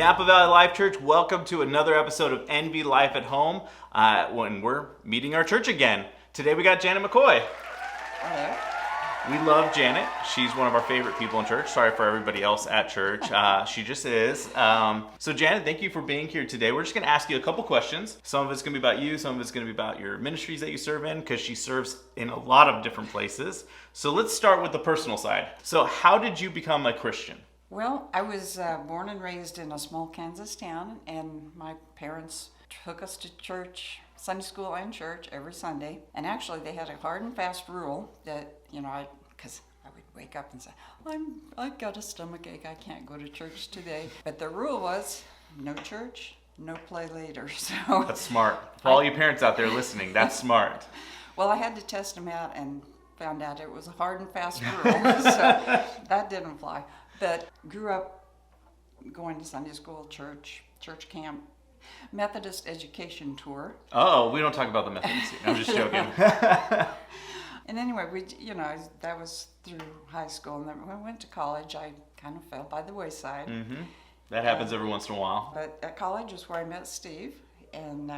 Napa Valley Life Church, welcome to another episode of NVLIFE at Home when we're meeting our church again. Today we got Janet McCoy. Hello. We love Janet. She's one of our favorite people in church. Sorry for everybody else at church. She just is. So Janet, thank you for being here today. We're just going to ask you a couple questions. Some of it's going to be about you. Some of it's going to be about your ministries that you serve in, because she serves in a lot of different places. So let's start with the personal side. So how did you become a Christian? Well, I was born and raised in a small Kansas town, and my parents took us to church, Sunday school and church, every Sunday. And actually, they had a hard and fast rule that, because I would wake up and say, I've got a stomach ache, I can't go to church today. But the rule was, no church, no play later. So That's smart. For all you parents out there listening, that's smart. Well, I had to test them out and found out it was a hard and fast rule, so that didn't fly. But grew up going to Sunday school, church camp, Methodist education tour. Oh, we don't talk about the Methodist. I'm just joking. And anyway, that was through high school. And then when I went to college, I kind of fell by the wayside. Mm-hmm. That happens every once in a while. But at college is where I met Steve. And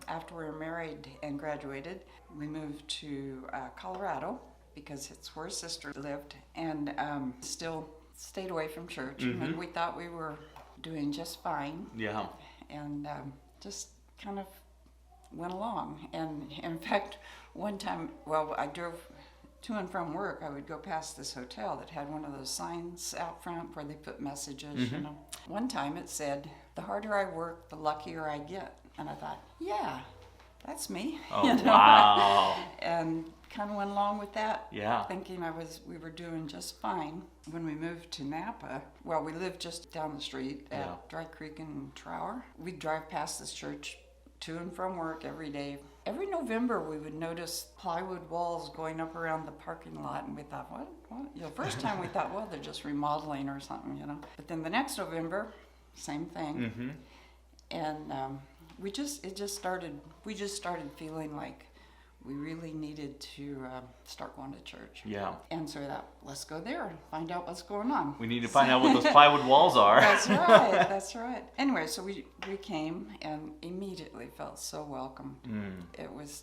after we were married and graduated, we moved to Colorado because it's where his sister lived. And still stayed away from church. Mm-hmm. And we thought we were doing just fine. Yeah. And just kind of went along. And in fact, one time, I drove to and from work, I would go past this hotel that had one of those signs out front where they put messages, Mm-hmm. One time it said, "The harder I work, the luckier I get." And I thought, yeah, that's me. Oh, wow. And kind of went along with that, Yeah. thinking we were doing just fine. When we moved to Napa, we lived just down the street at Dry Creek and Trower. We'd drive past this church to and from work every day. Every November, we would notice plywood walls going up around the parking lot, and we thought, what? First time we thought, they're just remodeling or something, But then the next November, same thing. Mm-hmm. And we just started feeling like we really needed to start going to church. Yeah. And so we thought, let's go there and find out what's going on. We need to find out what those plywood walls are. That's right. Anyway, so we came and immediately felt so welcome. It was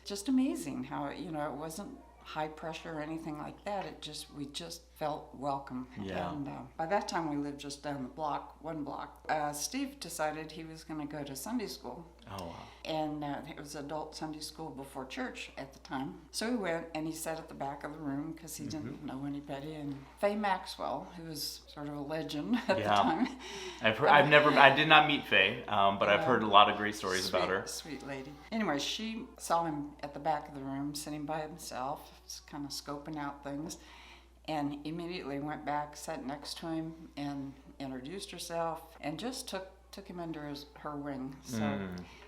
just amazing how, it wasn't high pressure or anything like that. We just felt welcome. Yeah. And by that time we lived just down the block, one block. Steve decided he was going to go to Sunday school. Oh, wow. And it was adult Sunday school before church at the time. So he went and he sat at the back of the room because he didn't know anybody. And Faye Maxwell, who was sort of a legend at the time. I did not meet Faye, but I've heard a lot of great stories about her. Sweet lady. Anyway, she saw him at the back of the room sitting by himself, kind of scoping out things. And immediately went back, sat next to him, and introduced herself, and just took him under her wing. So,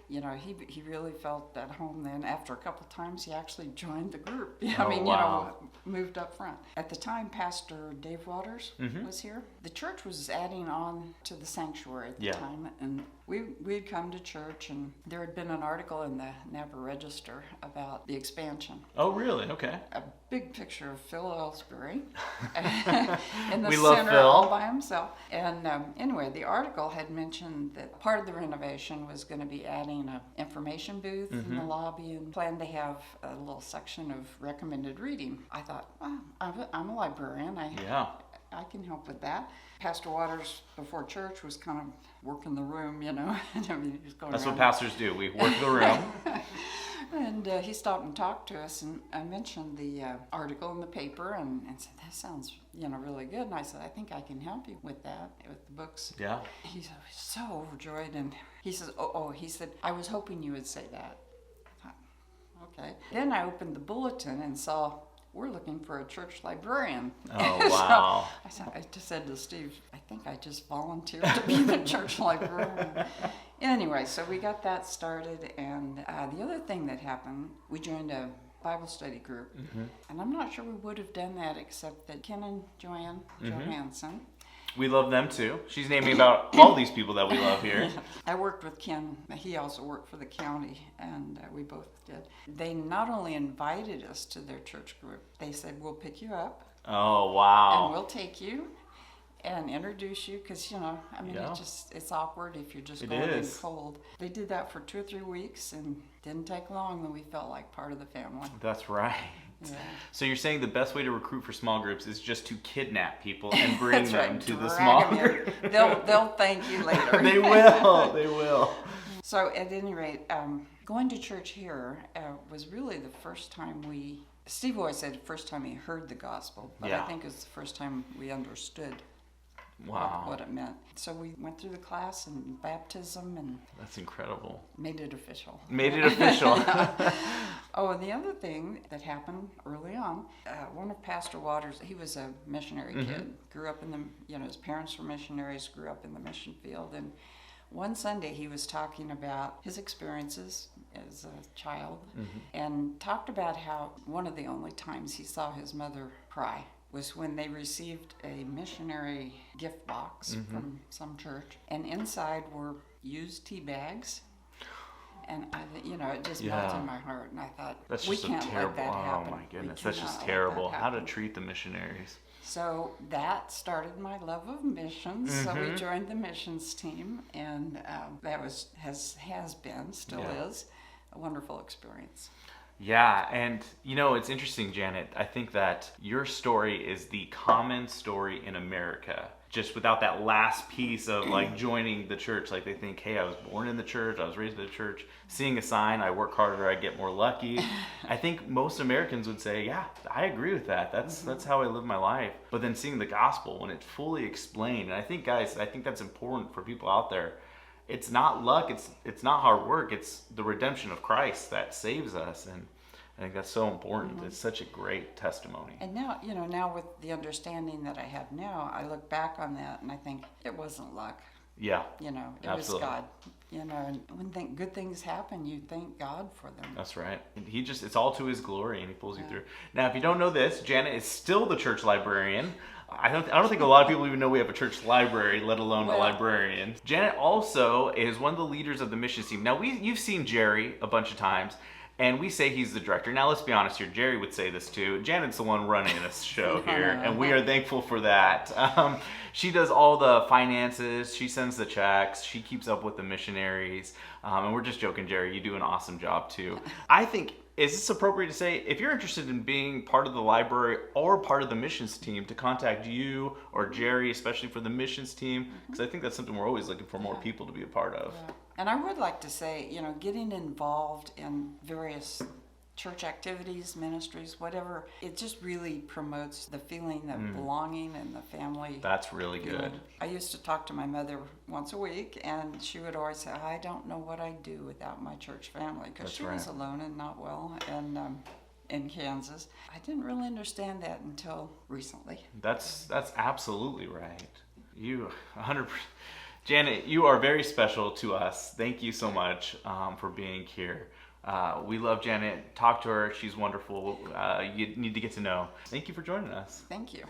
he really felt at home then. After a couple times, he actually joined the group. Wow. Moved up front. At the time, Pastor Dave Waters was here. The church was adding on to the sanctuary at the time, and we'd come to church, and there had been an article in the Napa Register about the expansion. Oh, really? Okay. A big picture of Phil Ellsbury in the We center love Phil. all by himself. And anyway, the article had mentioned that part of the renovation was going to be adding an information booth in the lobby and planned to have a little section of recommended reading. I thought, I'm a librarian. I can help with that. Pastor Waters, before church, was kind of working the room, he was going That's around. what pastors do. We work the room. And he stopped and talked to us, and I mentioned the article in the paper and said, that sounds, really good. And I said, I think I can help you with that, with the books. Yeah. He's so overjoyed, and he says, he said, I was hoping you would say that. I thought, okay. Then I opened the bulletin and saw, we're looking for a church librarian. Oh, wow. So I just said to Steve, I think I just volunteered to be the church librarian. Anyway, so we got that started, and the other thing that happened, we joined a Bible study group, and I'm not sure we would have done that except that Ken and Joanne Johansson. We love them too. She's naming about all these people that we love here. I worked with Ken. He also worked for the county, and we both did. They not only invited us to their church group, they said, we'll pick you up. Oh, wow. And we'll take you. and introduce you, because I mean, Yeah. it's awkward if you're just It going in is. cold. They did that for 2 or 3 weeks, and didn't take long, and we felt like part of the family. That's right. Yeah. So you're saying the best way to recruit for small groups is just to kidnap people and bring That's them right. to the Drag small 'em group? in. They'll thank you later. They will. They will. So at any rate, going to church here was really the first time Steve always said the first time he heard the gospel, but Yeah. I think it was the first time we understood Wow. what it meant. So we went through the class and baptism and That's incredible. made it official. Made it official. Oh, and the other thing that happened early on, one of Pastor Waters, he was a missionary kid, grew up in his parents were missionaries, grew up in the mission field, and one Sunday he was talking about his experiences as a child and talked about how one of the only times he saw his mother cry was when they received a missionary gift box from some church, and inside were used tea bags. And it just melted my heart, and I thought, That's we just can't a terrible. let that happen. Oh my We goodness, that's cannot just let terrible. that How to happen. treat the missionaries. So that started my love of missions. So we joined the missions team, and that has been, still is, a wonderful experience. Yeah, and it's interesting, Janet. I think that your story is the common story in America. Just without that last piece of like joining the church, like they think, hey, I was born in the church, I was raised in the church, seeing a sign, I work harder, I get more lucky. I think most Americans would say, yeah, I agree with that. That's how I live my life. But then seeing the gospel when it's fully explained, and I think, guys, that's important for people out there. It's not luck, it's not hard work, it's the redemption of Christ that saves us, and I think that's so important. It's such a great testimony. And now, now with the understanding that I have now, I look back on that and I think it wasn't luck. Yeah. It Absolutely. was God. And when good things happen, you thank God for them. That's right. And it's all to his glory, and he pulls you through. Now, if you don't know this, Janet is still the church librarian. I don't think a lot of people even know we have a church library, let alone a librarian. Janet also is one of the leaders of the missions team. Now, you've seen Jerry a bunch of times, and we say he's the director. Now, let's be honest here. Jerry would say this too. Janet's the one running this show here, and we are thankful for that. She does all the finances. She sends the checks. She keeps up with the missionaries. And we're just joking, Jerry. You do an awesome job too. I think, is this appropriate to say, if you're interested in being part of the library or part of the missions team, to contact you or Jerry, especially for the missions team? Because I think that's something we're always looking for more people to be a part of. Yeah. And I would like to say, getting involved in various church activities, ministries, whatever, it just really promotes the feeling of belonging and the family. That's really good. I used to talk to my mother once a week, and she would always say, I don't know what I'd do without my church family, because she was alone and not well, and in Kansas. I didn't really understand that until recently. That's absolutely right. You 100%. Janet, you are very special to us. Thank you so much for being here. We love Janet. Talk to her. She's wonderful. You need to get to know. Thank you for joining us. Thank you.